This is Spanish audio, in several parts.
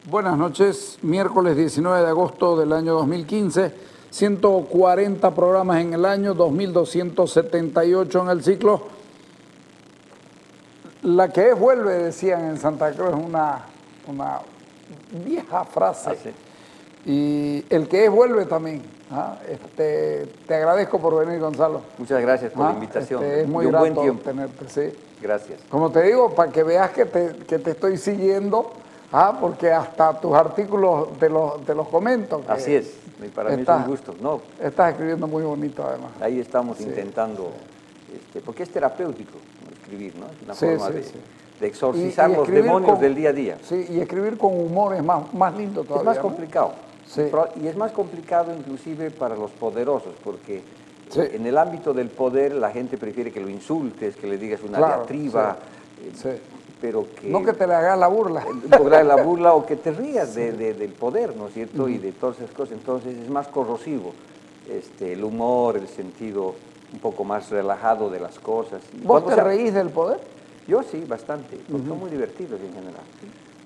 Buenas noches, miércoles 19 de agosto del año 2015, 140 programas en el año, 2.278 en el ciclo. La que es vuelve, decían en Santa Cruz, es una vieja frase. Ah, sí. Y el que es vuelve también. Te agradezco por venir, Gonzalo. Muchas gracias por la invitación. Es muy De un buen grato tiempo. tenerte, sí. Gracias. Como te digo, para que veas que te estoy siguiendo, porque hasta tus artículos te los comento. Así es, y para mí es un gusto. No, estás escribiendo muy bonito, además. ahí estamos intentando, porque es terapéutico escribir, ¿no? Es una forma de exorcizar los demonios del día a día. Sí, y escribir con humor es más lindo todavía. Es más complicado. Sí. Y es más complicado inclusive para los poderosos, porque en el ámbito del poder la gente prefiere que lo insultes, que le digas una diatriba, pero que... No que te le hagas la burla. Lograr la burla o que te rías del poder, ¿no es cierto? Y de todas esas cosas. Entonces es más corrosivo el humor, el sentido un poco más relajado de las cosas. ¿Vos te reís del poder? Yo sí, bastante, porque son muy divertidos en general.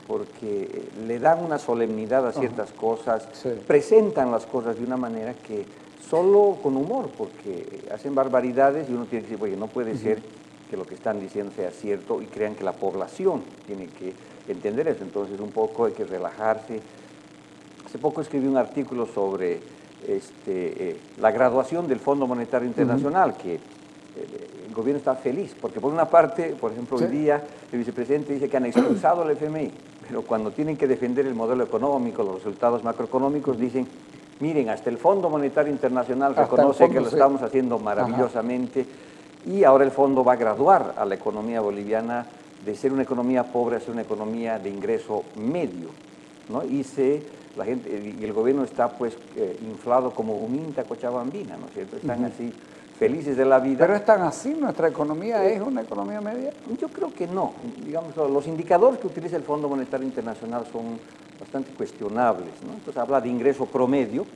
Porque le dan una solemnidad a ciertas cosas, presentan las cosas de una manera que solo con humor, porque hacen barbaridades y uno tiene que decir, oye, no puede ser que lo que están diciendo sea cierto y crean que la población tiene que entender eso. Entonces un poco hay que relajarse. Hace poco escribí un artículo sobre la graduación del Fondo Monetario Internacional, que el gobierno está feliz, porque por una parte, por ejemplo, hoy día el vicepresidente dice que han expulsado al FMI, pero cuando tienen que defender el modelo económico, los resultados macroeconómicos, dicen, miren, hasta el Fondo Monetario Internacional reconoce que lo estamos haciendo maravillosamente y ahora el fondo va a graduar a la economía boliviana de ser una economía pobre a ser una economía de ingreso medio, ¿no? Y la gente y el gobierno está pues inflado como un Inta Cochabambina, ¿no es cierto? Están así felices de la vida. ¿Pero es tan así? ¿Nuestra economía es una economía media? Yo creo que no. Digamos, los indicadores que utiliza el Fondo Monetario Internacional son bastante cuestionables, ¿no? Entonces habla de ingreso promedio,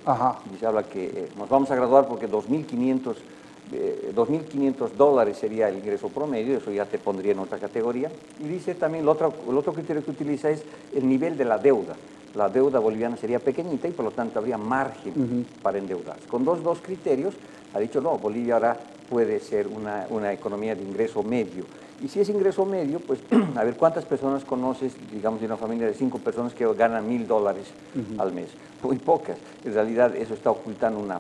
y se habla que nos vamos a graduar porque $2.500 sería el ingreso promedio, eso ya te pondría en otra categoría. Y dice también, el otro criterio que utiliza es el nivel de la deuda. La deuda boliviana sería pequeñita y por lo tanto habría margen para endeudarse. Con dos criterios ha dicho, no, Bolivia ahora puede ser una economía de ingreso medio. Y si es ingreso medio, pues a ver cuántas personas conoces, digamos, de una familia de 5 personas que ganan $1.000 al mes. Muy pocas. En realidad eso está ocultando una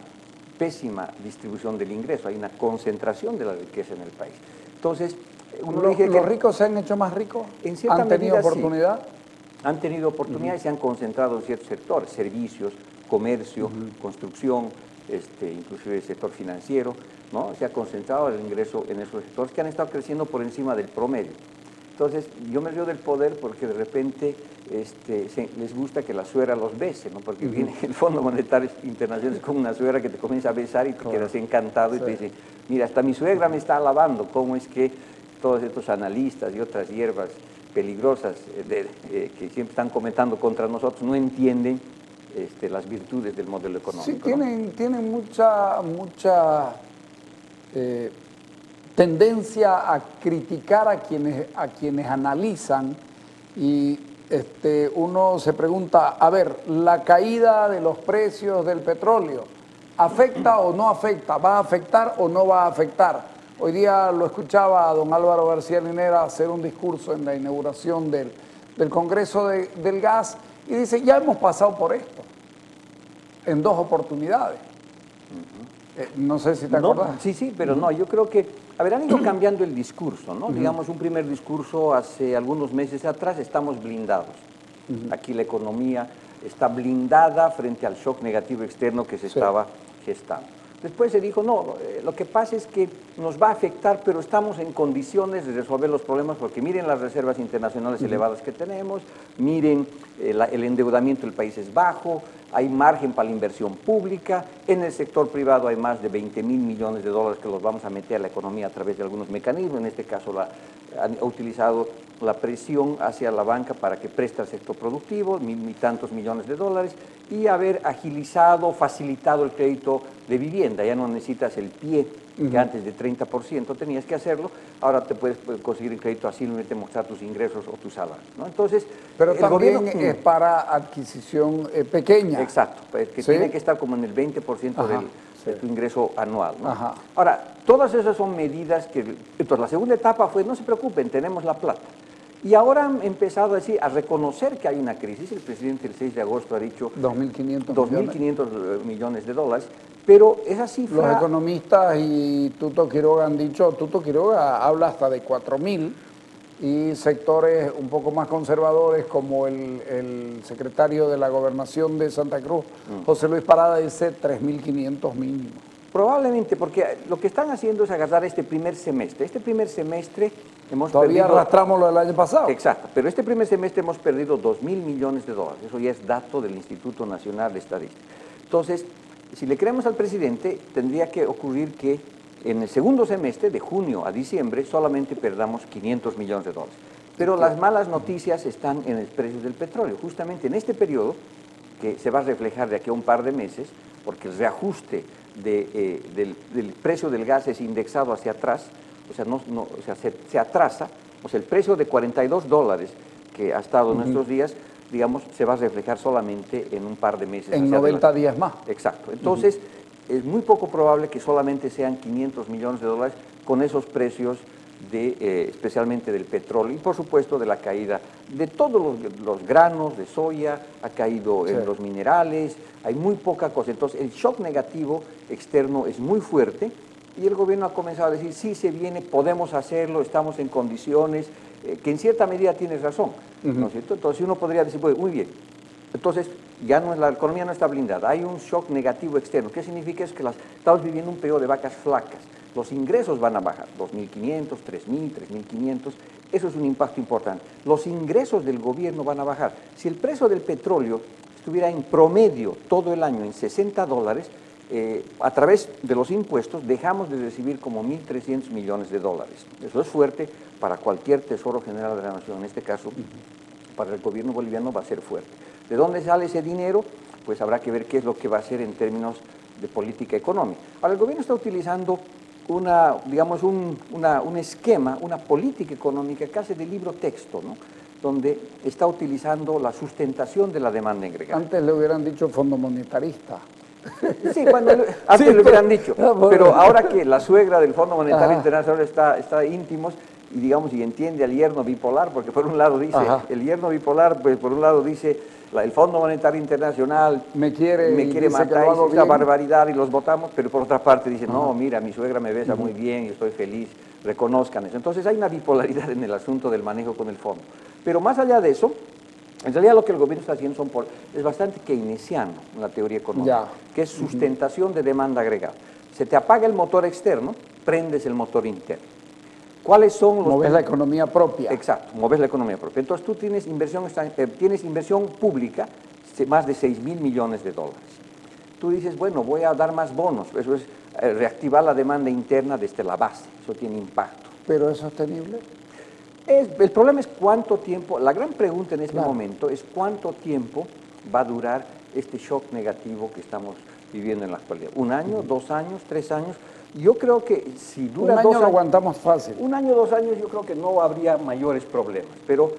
pésima distribución del ingreso, hay una concentración de la riqueza en el país. Entonces, ¿Los ricos se han hecho más ricos? En cierta ¿Han tenido medida, oportunidad? Sí. Han tenido oportunidad y se han concentrado en ciertos sectores, servicios, comercio, construcción, inclusive el sector financiero, ¿no? Se ha concentrado el ingreso en esos sectores que han estado creciendo por encima del promedio. Entonces, yo me río del poder porque de repente les gusta que la suegra los bese, ¿no? Porque viene el Fondo Monetario Internacional, es como una suegra que te comienza a besar y te quedas encantado y te dice, mira, hasta mi suegra me está alabando, ¿cómo es que todos estos analistas y otras hierbas peligrosas que siempre están comentando contra nosotros no entienden las virtudes del modelo económico? Sí, tienen mucha tendencia a criticar a quienes analizan y uno se pregunta, a ver, la caída de los precios del petróleo, ¿afecta o no afecta? ¿Va a afectar o no va a afectar? Hoy día lo escuchaba a don Álvaro García Linera hacer un discurso en la inauguración del Congreso del Gas y dice, ya hemos pasado por esto en 2 oportunidades. No sé si te acuerdas. Sí, pero no, yo creo que, han ido cambiando el discurso, ¿no? Digamos, un primer discurso hace algunos meses atrás, estamos blindados. Aquí la economía está blindada frente al shock negativo externo que se estaba gestando. Después se dijo, no, lo que pasa es que nos va a afectar, pero estamos en condiciones de resolver los problemas porque miren las reservas internacionales elevadas que tenemos, miren el endeudamiento del país es bajo, hay margen para la inversión pública, en el sector privado hay más de $20.000 millones que los vamos a meter a la economía a través de algunos mecanismos, en este caso ha utilizado la presión hacia la banca para que preste al sector productivo, mil y tantos millones de dólares, y haber agilizado, facilitado el crédito de vivienda. Ya no necesitas el pie que antes de 30% tenías que hacerlo, ahora te puedes conseguir el crédito así, simplemente mostrar tus ingresos o tus salarios, ¿no? Entonces, pero el también gobierno, es para adquisición pequeña. exacto, que ¿Sí? tiene que estar como en el 20% Ajá, de tu ingreso anual, ¿no? Ajá. Ahora, todas esas son medidas que... Entonces, la segunda etapa fue, no se preocupen, tenemos la plata. Y ahora han empezado a decir, a reconocer que hay una crisis. El presidente el 6 de agosto ha dicho 2.500 millones de dólares, pero esa cifra... Los economistas y Tuto Quiroga han dicho, Tuto Quiroga habla hasta de 4.000, y sectores un poco más conservadores como el secretario de la Gobernación de Santa Cruz, José Luis Parada, dice 3.500 mínimo. Probablemente, porque lo que están haciendo es agarrar este primer semestre. Este primer semestre hemos Todavía perdido... arrastramos lo del año pasado. Exacto, pero este primer semestre hemos perdido 2.000 millones de dólares. Eso ya es dato del Instituto Nacional de Estadística. Entonces, si le creemos al presidente, tendría que ocurrir que en el segundo semestre, de junio a diciembre, solamente perdamos 500 millones de dólares. Pero las malas noticias están en el precio del petróleo. Justamente en este periodo, que se va a reflejar de aquí a un par de meses, porque el reajuste del precio del gas es indexado hacia atrás, o sea, se atrasa, o sea, el precio de 42 dólares que ha estado en nuestros días, digamos, se va a reflejar solamente en un par de meses. En 90 días más. Exacto. Entonces, es muy poco probable que solamente sean 500 millones de dólares con esos precios especialmente del petróleo y, por supuesto, de la caída de todos los granos, de soya, ha caído en los minerales, hay muy poca cosa. Entonces, el shock negativo externo es muy fuerte y el gobierno ha comenzado a decir, sí, se viene, podemos hacerlo, estamos en condiciones, que en cierta medida tienes razón, ¿no es cierto? Entonces, uno podría decir, pues, muy bien, entonces ya la economía no está blindada, hay un shock negativo externo. ¿Qué significa? Es que estamos viviendo un periodo de vacas flacas. Los ingresos van a bajar, 2.500, 3.000, 3.500, eso es un impacto importante. Los ingresos del gobierno van a bajar. Si el precio del petróleo estuviera en promedio todo el año en 60 dólares, a través de los impuestos dejamos de recibir como 1.300 millones de dólares. Eso es fuerte para cualquier tesoro general de la nación, en este caso para el gobierno boliviano va a ser fuerte. ¿De dónde sale ese dinero? Pues habrá que ver qué es lo que va a hacer en términos de política económica. Ahora, el gobierno está utilizando un esquema, una política económica casi de libro texto, ¿no? Donde está utilizando la sustentación de la demanda agregada. Antes le hubieran dicho fondo monetarista. Sí, antes lo hubieran dicho, pero ahora que la suegra del Fondo Monetario Internacional está íntimos y digamos y entiende al yerno bipolar, porque por un lado dice, el yerno bipolar, pues por un lado dice, el Fondo Monetario Internacional me quiere matar, es una barbaridad y los votamos, pero por otra parte dice, no, mira, mi suegra me besa muy bien y estoy feliz, reconozcan eso. Entonces hay una bipolaridad en el asunto del manejo con el fondo. Pero más allá de eso, en realidad lo que el gobierno está haciendo es bastante keynesiano en la teoría económica, que es sustentación de demanda agregada. Se te apaga el motor externo, prendes el motor interno. ¿Cuáles son los... Moves la economía propia. Exacto, moves la economía propia. Entonces tú tienes inversión pública, más de 6.000 millones de dólares. Tú dices, bueno, voy a dar más bonos, eso es reactivar la demanda interna desde la base, eso tiene impacto. ¿Pero es sostenible? El problema es cuánto tiempo, la gran pregunta en este momento es cuánto tiempo va a durar este shock negativo que estamos viviendo en la actualidad. ¿Un año, 2 años, 3 años? Yo creo que si dura 2 años... Un año lo aguantamos fácil. 1 año, 2 años yo creo que no habría mayores problemas, pero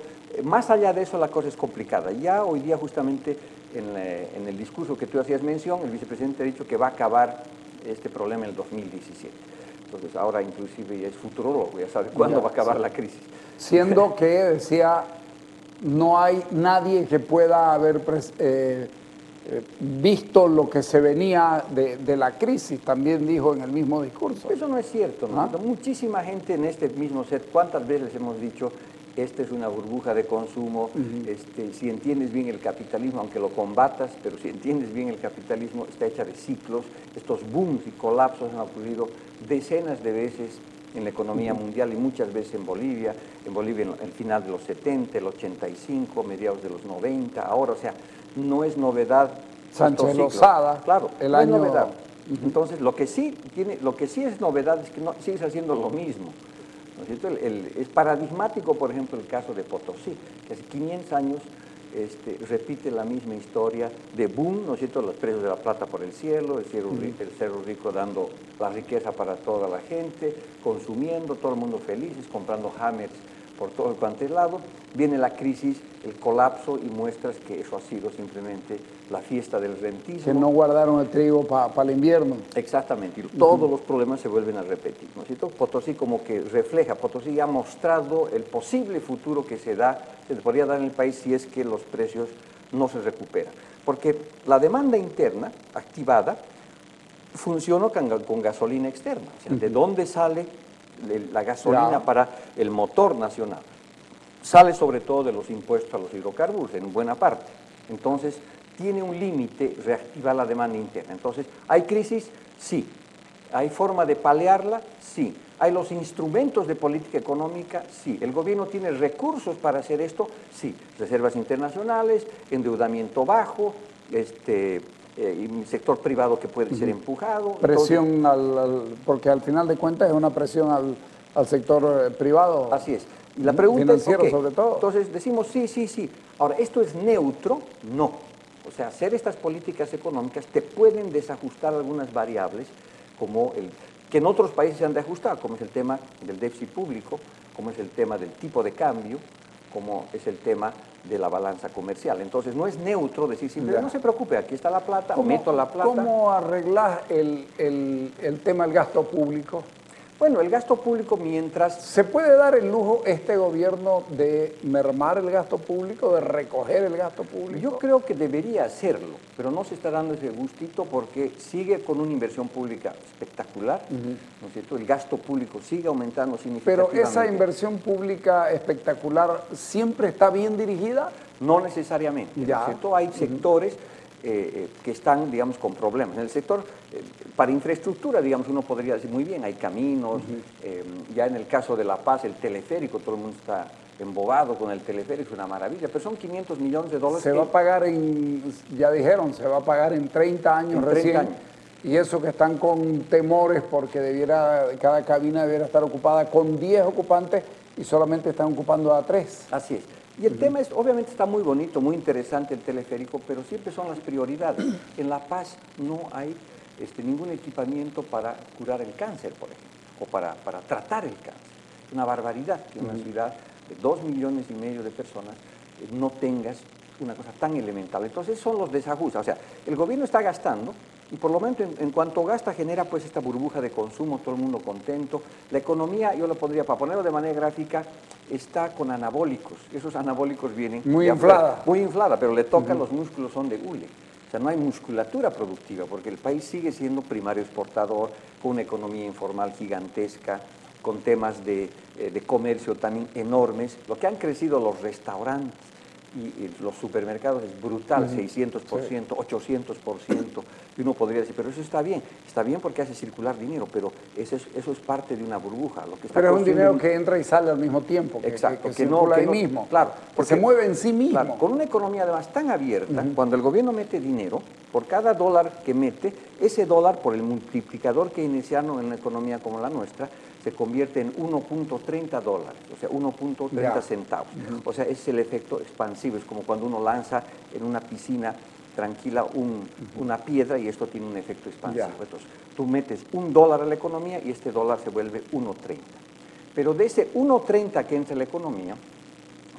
más allá de eso la cosa es complicada. Ya hoy día justamente en el discurso que tú hacías mención, el vicepresidente ha dicho que va a acabar este problema en el 2017. Entonces ahora inclusive ya es futurólogo, ya sabe cuándo va a acabar la crisis. Siendo que decía, no hay nadie que pueda haber visto lo que se venía de la crisis, también dijo en el mismo discurso. Eso no es cierto, ¿no? Muchísima gente en este mismo set, ¿cuántas veces hemos dicho, esta es una burbuja de consumo, si entiendes bien el capitalismo, aunque lo combatas, pero si entiendes bien el capitalismo, está hecha de ciclos, estos booms y colapsos han ocurrido decenas de veces en la economía mundial y muchas veces en Bolivia el final de los 70, el 85, mediados de los 90, ahora, o sea, no es novedad. Sánchez Lozada, claro, no es novedad. Entonces, lo que sí es novedad es que no sigues haciendo lo mismo. ¿no es cierto? Es paradigmático, por ejemplo, el caso de Potosí, que hace 500 años repite la misma historia de boom, ¿no es cierto?, los precios de la plata por el cielo, el Cerro Rico dando la riqueza para toda la gente, consumiendo, todo el mundo felices, comprando hammers por todo el cuanto lado. Viene la crisis, el colapso y muestras que eso ha sido simplemente la fiesta del rentismo. Que no guardaron el trigo para el invierno. Exactamente, y todos los problemas se vuelven a repetir, ¿no es cierto? Potosí como que refleja, Potosí ha mostrado el posible futuro que se podría dar en el país si es que los precios no se recuperan. Porque la demanda interna activada funciona con gasolina externa, o sea, ¿de dónde sale la gasolina para el motor nacional? Sale sobre todo de los impuestos a los hidrocarburos, en buena parte. Entonces, tiene un límite reactivar la demanda interna. Entonces, ¿hay crisis? Sí. ¿Hay forma de paliarla? Sí. ¿Hay los instrumentos de política económica? Sí. ¿El gobierno tiene recursos para hacer esto? Sí. Reservas internacionales, endeudamiento bajo, y un sector privado que puede ser empujado. Presión, porque al final de cuentas es una presión al sector privado. Así es. Y la pregunta es, financiero sobre todo. Entonces decimos sí, sí, sí. Ahora, ¿esto es neutro? No. O sea, hacer estas políticas económicas te pueden desajustar algunas variables, como que en otros países se han de ajustar, como es el tema del déficit público, como es el tema del tipo de cambio, como es el tema de la balanza comercial. Entonces, no es neutro decir simplemente, no se preocupe, aquí está la plata, meto la plata. ¿Cómo arreglas el tema del gasto público? Bueno, el gasto público mientras... ¿Se puede dar el lujo este gobierno de mermar el gasto público, de recoger el gasto público? Yo creo que debería hacerlo, pero no se está dando ese gustito porque sigue con una inversión pública espectacular, ¿no es cierto? El gasto público sigue aumentando significativamente. Pero esa inversión pública espectacular siempre está bien dirigida. No necesariamente, ¿no es cierto? Hay sectores que están, digamos, con problemas. En el sector, para infraestructura, digamos, uno podría decir muy bien, hay caminos, ya en el caso de La Paz, el teleférico, todo el mundo está embobado con el teleférico, es una maravilla, pero son 500 millones de dólares. Se va a pagar ya dijeron, se va a pagar en 30 años recién. Y eso que están con temores porque cada cabina debiera estar ocupada con 10 ocupantes y solamente están ocupando a 3. Así es. Y el tema es, obviamente está muy bonito, muy interesante el teleférico, pero siempre son las prioridades. En La Paz no hay ningún equipamiento para curar el cáncer, por ejemplo, o para tratar el cáncer. Es una barbaridad que en una ciudad de 2,5 millones de personas no tengas una cosa tan elemental. Entonces son los desajustes. O sea, el gobierno está gastando y por lo menos en cuanto gasta genera pues esta burbuja de consumo, todo el mundo contento. La economía, yo lo pondría, para ponerlo de manera gráfica, está con anabólicos. Esos anabólicos vienen muy inflada. Muy inflada, pero le tocan, los músculos son de hule. O sea, no hay musculatura productiva porque el país sigue siendo primario exportador, con una economía informal gigantesca, con temas de comercio también enormes. Lo que han crecido los restaurantes y los supermercados es brutal, 600%, 800%, y uno podría decir, pero eso está bien porque hace circular dinero, pero eso es parte de una burbuja. Lo que está pero es un dinero que entra y sale al mismo tiempo, exacto, que circula ahí mismo, claro, porque se mueve en sí mismo. Claro, con una economía además tan abierta, cuando el gobierno mete dinero, por cada dólar que mete, ese dólar por el multiplicador keynesiano en una economía como la nuestra, se convierte en 1.30 dólares, o sea, 1.30 centavos. O sea, es el efecto expansivo, es como cuando uno lanza en una piscina tranquila una piedra y esto tiene un efecto expansivo. Entonces, tú metes $1 a la economía y este dólar se vuelve 1.30. Pero de ese 1.30 que entra en la economía,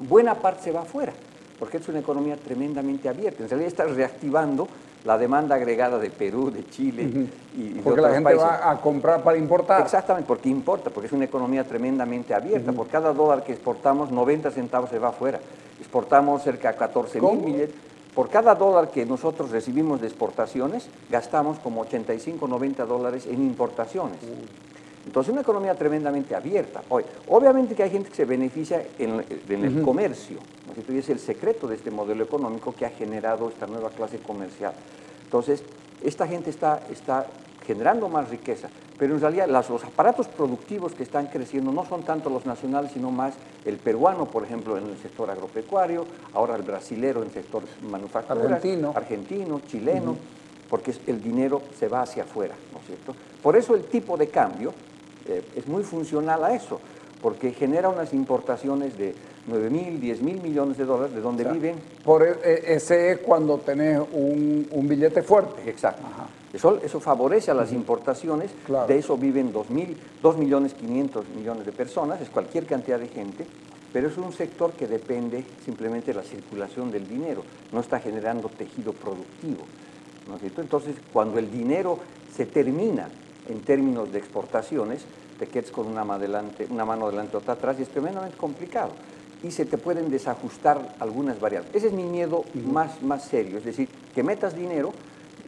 buena parte se va afuera, porque es una economía tremendamente abierta. En realidad estás reactivando la demanda agregada de Perú, de Chile y de porque otros la gente países. Va a comprar para importar. Exactamente, porque importa, porque es una economía tremendamente abierta. Por cada dólar que exportamos, 90 centavos se va afuera. Exportamos cerca de 14,000 millones. Por cada dólar que nosotros recibimos de exportaciones, gastamos como 85, 90 dólares en importaciones. Entonces, una economía tremendamente abierta. Hoy, obviamente que hay gente que se beneficia en el comercio, ¿no? Y es el secreto de este modelo económico que ha generado esta nueva clase comercial. Entonces, esta gente está generando más riqueza, pero en realidad los aparatos productivos que están creciendo no son tanto los nacionales, sino más el peruano, por ejemplo, en el sector agropecuario, ahora el brasilero en el sector manufacturas, argentino, chileno, porque el dinero se va hacia afuera, ¿no es cierto? Por eso el tipo de cambio es muy funcional a eso, porque genera unas importaciones de 9.000, 10.000 millones de dólares, de donde viven. Ese es cuando tenés un billete fuerte. Exacto. Eso favorece a las importaciones, claro. De eso viven 2.500.000 de personas, es cualquier cantidad de gente, pero es un sector que depende simplemente de la circulación del dinero, no está generando tejido productivo, ¿no es cierto? Entonces, cuando el dinero se termina en términos de exportaciones, te quedas con una mano adelante, otra atrás, y es tremendamente complicado. Y se te pueden desajustar algunas variables. Ese es mi miedo más serio, es decir, que metas dinero,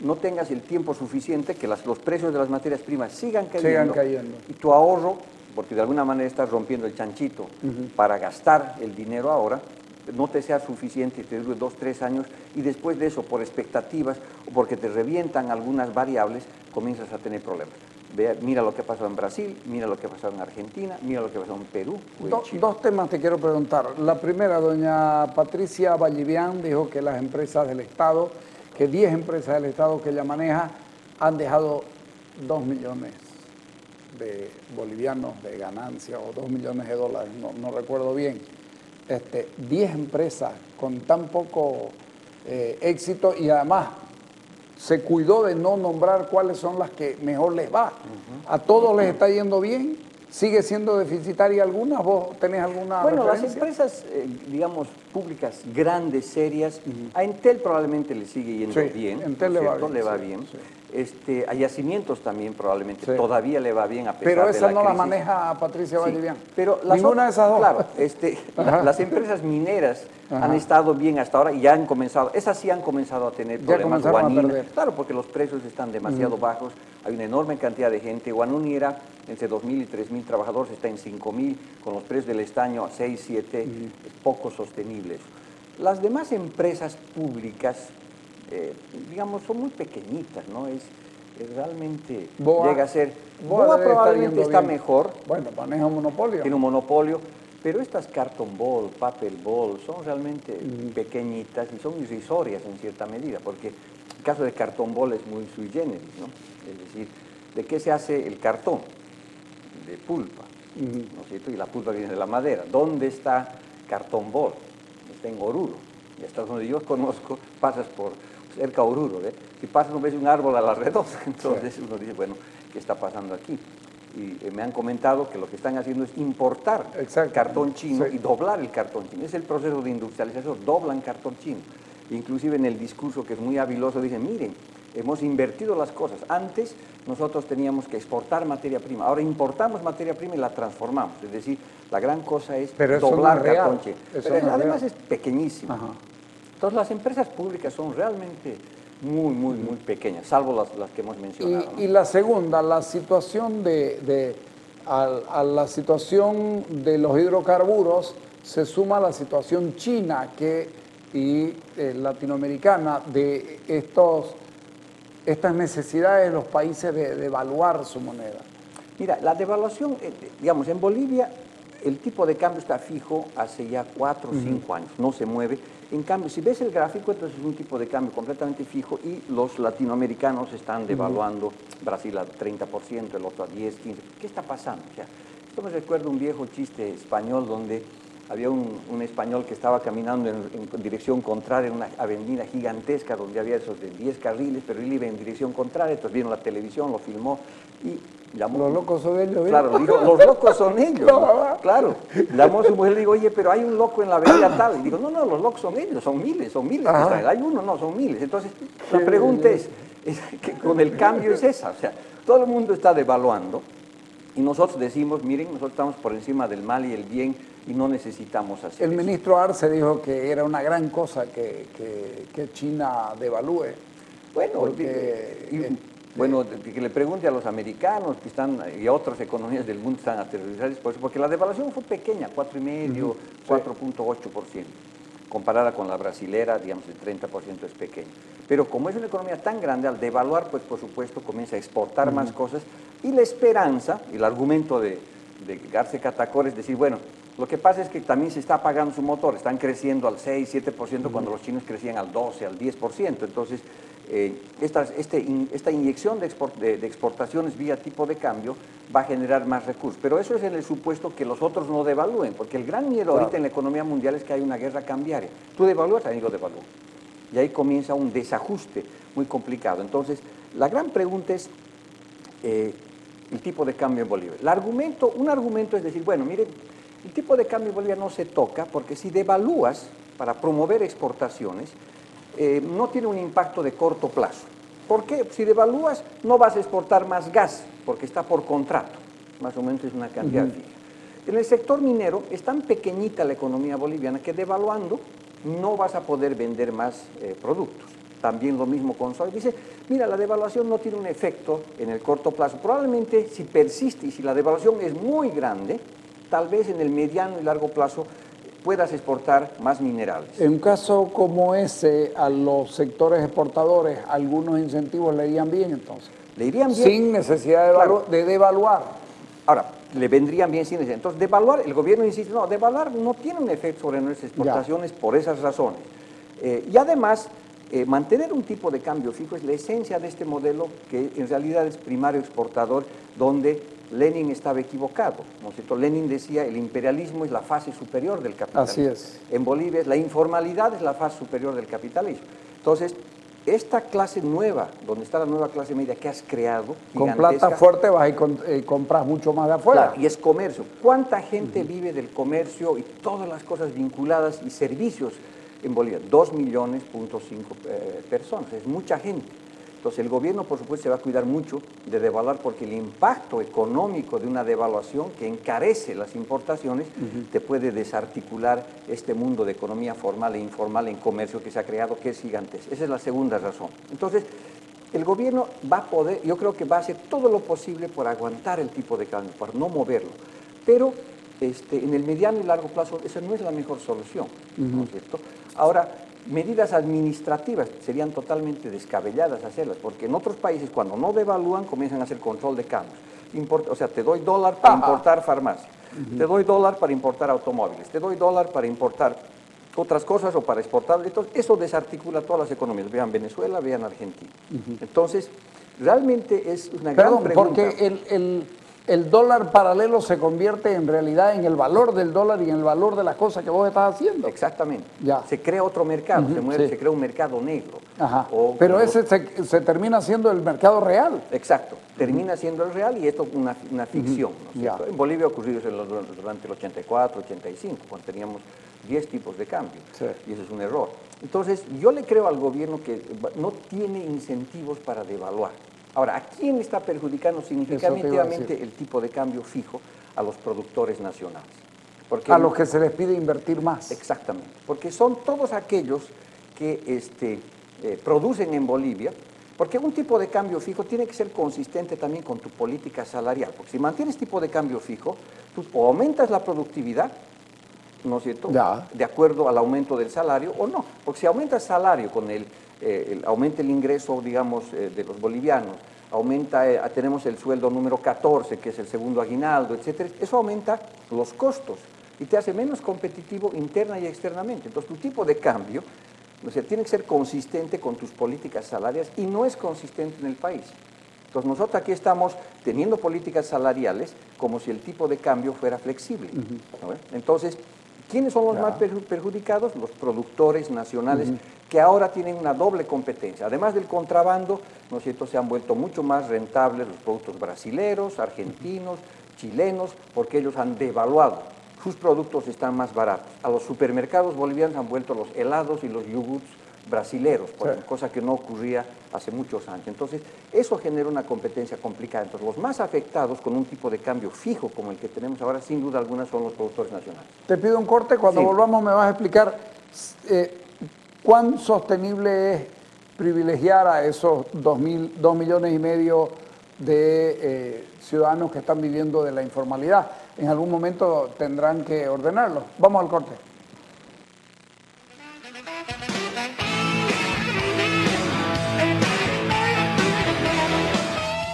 no tengas el tiempo suficiente, que los precios de las materias primas sigan cayendo. Y tu ahorro, porque de alguna manera estás rompiendo el chanchito para gastar el dinero ahora, no te sea suficiente y te dure 2, 3 años, y después de eso, por expectativas o porque te revientan algunas variables, comienzas a tener problemas. Mira lo que ha pasado en Brasil, mira lo que ha pasado en Argentina, mira lo que ha pasado en Perú. Dos temas te quiero preguntar. La primera, doña Patricia Vallivian dijo que las empresas del Estado, que 10 empresas del Estado que ella maneja, han dejado 2 millones de bolivianos de ganancia, o 2 millones de dólares, no recuerdo bien. 10 empresas con tan poco éxito, y además se cuidó de no nombrar cuáles son las que mejor les va. A todos les está yendo bien, sigue siendo deficitaria algunas. ¿Vos tenés alguna referencia? Las empresas, digamos, públicas grandes, serias, a Entel probablemente le sigue yendo bien. Entel le va bien. A Yacimientos también probablemente todavía le va bien, a pesar de la crisis. Pero esa no la maneja Patricia Vallivian. Pero ninguna de esas dos. Claro, las empresas mineras han estado bien hasta ahora y ya han comenzado, esas sí han comenzado a tener problemas. Ya comenzaron a perder. Claro, porque los precios están demasiado bajos, hay una enorme cantidad de gente. Guanuni era entre 2.000 y 3.000 trabajadores, está en 5.000, con los precios del estaño a 6, 7, es poco sostenible eso. Las demás empresas públicas, digamos, son muy pequeñitas, ¿no? Es realmente llega a ser... BOA probablemente está mejor. Bueno, maneja un monopolio. Tiene un monopolio, pero estas carton ball, papel ball, son realmente pequeñitas y son irrisorias en cierta medida, porque el caso de carton ball es muy sui generis, ¿no? Es decir, ¿de qué se hace el cartón? De pulpa, ¿no es cierto? Y la pulpa viene de la madera. ¿Dónde está carton ball? Está en Oruro. Y hasta donde yo conozco, pasas por cerca a Oruro, ¿eh? Si pasas no ves un árbol a la redonda, entonces uno dice, bueno, ¿qué está pasando aquí? Y me han comentado que lo que están haciendo es importar cartón chino y doblar el cartón chino. Es el proceso de industrialización, doblan cartón chino. Inclusive en el discurso, que es muy habiloso, dicen, miren, hemos invertido las cosas. Antes nosotros teníamos que exportar materia prima, ahora importamos materia prima y la transformamos. Es decir, la gran cosa es doblar cartón chino. Pero además es pequeñísimo. Entonces las empresas públicas son realmente muy pequeñas, salvo las que hemos mencionado. Y la segunda, la situación a la situación de los hidrocarburos se suma la situación china y latinoamericana de estas necesidades de los países de devaluar su moneda. Mira, la devaluación, digamos, en Bolivia el tipo de cambio está fijo hace ya 4 o 5 años, no se mueve. En cambio, si ves el gráfico, entonces es un tipo de cambio completamente fijo y los latinoamericanos están devaluando, Brasil a 30%, el otro a 10, 15. ¿Qué está pasando? O sea, esto me recuerda un viejo chiste español donde había un español que estaba caminando en dirección contraria en una avenida gigantesca donde había esos de 10 carriles, pero él iba en dirección contraria, entonces vino la televisión, lo filmó y llamó... Los locos son ellos. Claro, dijo, los locos son ellos. ¿No? Claro. Llamó a su mujer y le dijo, oye, pero hay un loco en la avenida tal. Y digo, no, los locos son ellos, son miles que están. Hay uno, no, son miles. Entonces, la pregunta es que con el cambio es esa, o sea, todo el mundo está devaluando y nosotros decimos, miren, nosotros estamos por encima del mal y el bien y no necesitamos hacer El ministro Arce dijo que era una gran cosa que China devalúe. Bueno, bueno, que le pregunte a los americanos que están, y a otras economías del mundo están aterrorizadas por eso, porque la devaluación fue pequeña, 4,5%, 4,8%, comparada con la brasilera, digamos, el 30% es pequeño. Pero como es una economía tan grande, al devaluar, pues por supuesto comienza a exportar más cosas, y la esperanza, y el argumento de Garce Catacor es decir, bueno, lo que pasa es que también se está apagando su motor, están creciendo al 6, 7% cuando los chinos crecían al 12, al 10%, entonces esta inyección de exportaciones vía tipo de cambio va a generar más recursos. Pero eso es en el supuesto que los otros no devalúen, porque el gran miedo ahorita en la economía mundial es que hay una guerra cambiaria. Tú devalúas, también yo devalúo. Y ahí comienza un desajuste muy complicado. Entonces, la gran pregunta es el tipo de cambio en Bolivia. Un argumento es decir, bueno, miren, el tipo de cambio en Bolivia no se toca porque si devalúas para promover exportaciones, no tiene un impacto de corto plazo. ¿Por qué? Si devalúas no vas a exportar más gas porque está por contrato, más o menos es una cantidad fija. En el sector minero es tan pequeñita la economía boliviana que devaluando no vas a poder vender más productos. También lo mismo con soya. Dice, mira, la devaluación no tiene un efecto en el corto plazo. Probablemente si persiste y si la devaluación es muy grande, tal vez en el mediano y largo plazo puedas exportar más minerales. En un caso como ese, a los sectores exportadores, algunos incentivos le irían bien entonces. Le irían bien. Sin necesidad de devaluar. Ahora, le vendrían bien sin necesidad. Entonces, devaluar, el gobierno insiste, no, devaluar no tiene un efecto sobre nuestras exportaciones por esas razones. Y además, mantener un tipo de cambio fijo es la esencia de este modelo que en realidad es primario exportador, donde Lenin estaba equivocado, ¿no es cierto? Lenin decía, el imperialismo es la fase superior del capitalismo. Así es. En Bolivia la informalidad es la fase superior del capitalismo. Entonces, esta clase nueva, donde está la nueva clase media que has creado, con plata fuerte vas y compras mucho más de afuera. Claro, y es comercio. ¿Cuánta gente vive del comercio y todas las cosas vinculadas y servicios en Bolivia? 2,5 millones personas, es mucha gente. Entonces el gobierno, por supuesto, se va a cuidar mucho de devaluar porque el impacto económico de una devaluación que encarece las importaciones te puede desarticular este mundo de economía formal e informal en comercio que se ha creado, que es gigantesco. Esa es la segunda razón. Entonces, el gobierno va a poder, yo creo que va a hacer todo lo posible por aguantar el tipo de cambio, por no moverlo. Pero en el mediano y largo plazo, esa no es la mejor solución, ¿no es cierto? Ahora, medidas administrativas serían totalmente descabelladas hacerlas, porque en otros países cuando no devalúan comienzan a hacer control de cambios. O sea, te doy dólar para importar farmacia, te doy dólar para importar automóviles, te doy dólar para importar otras cosas o para exportar. Entonces, eso desarticula todas las economías. Vean Venezuela, vean Argentina. Entonces, realmente es una gran pregunta. Porque el dólar paralelo se convierte en realidad en el valor del dólar y en el valor de las cosas que vos estás haciendo. Exactamente. Ya. Se crea otro mercado, se crea un mercado negro. Pero ese se termina siendo el mercado real. Exacto. Termina siendo el real y esto es una ficción. ¿No es cierto? En Bolivia ha ocurrido durante el 84, 85, cuando teníamos 10 tipos de cambio. Y eso es un error. Entonces, yo le creo al gobierno que no tiene incentivos para devaluar. Ahora, ¿a quién está perjudicando significativamente el tipo de cambio fijo? A los productores nacionales. Porque a los que se les pide invertir más. Exactamente, porque son todos aquellos que producen en Bolivia, porque un tipo de cambio fijo tiene que ser consistente también con tu política salarial, porque si mantienes tipo de cambio fijo, tú o aumentas la productividad, ¿no es cierto?, de acuerdo al aumento del salario o no, porque si aumentas salario con aumenta el ingreso, digamos, de los bolivianos, tenemos el sueldo número 14, que es el segundo aguinaldo, etcétera, eso aumenta los costos y te hace menos competitivo interna y externamente. Entonces, tu tipo de cambio, o sea, tiene que ser consistente con tus políticas salariales y no es consistente en el país. Entonces, nosotros aquí estamos teniendo políticas salariales como si el tipo de cambio fuera flexible, ¿no? Entonces, ¿quiénes son los más perjudicados? Los productores nacionales que ahora tienen una doble competencia. Además del contrabando, ¿no es cierto?, se han vuelto mucho más rentables los productos brasileros, argentinos, chilenos, porque ellos han devaluado. Sus productos están más baratos. A los supermercados bolivianos han vuelto los helados y los yogurts brasileros, cosa que no ocurría hace muchos años. Entonces, eso genera una competencia complicada. Entonces, los más afectados con un tipo de cambio fijo como el que tenemos ahora, sin duda alguna, son los productores nacionales. Te pido un corte, cuando volvamos me vas a explicar cuán sostenible es privilegiar a esos 2,5 millones de ciudadanos que están viviendo de la informalidad. En algún momento tendrán que ordenarlo. Vamos al corte.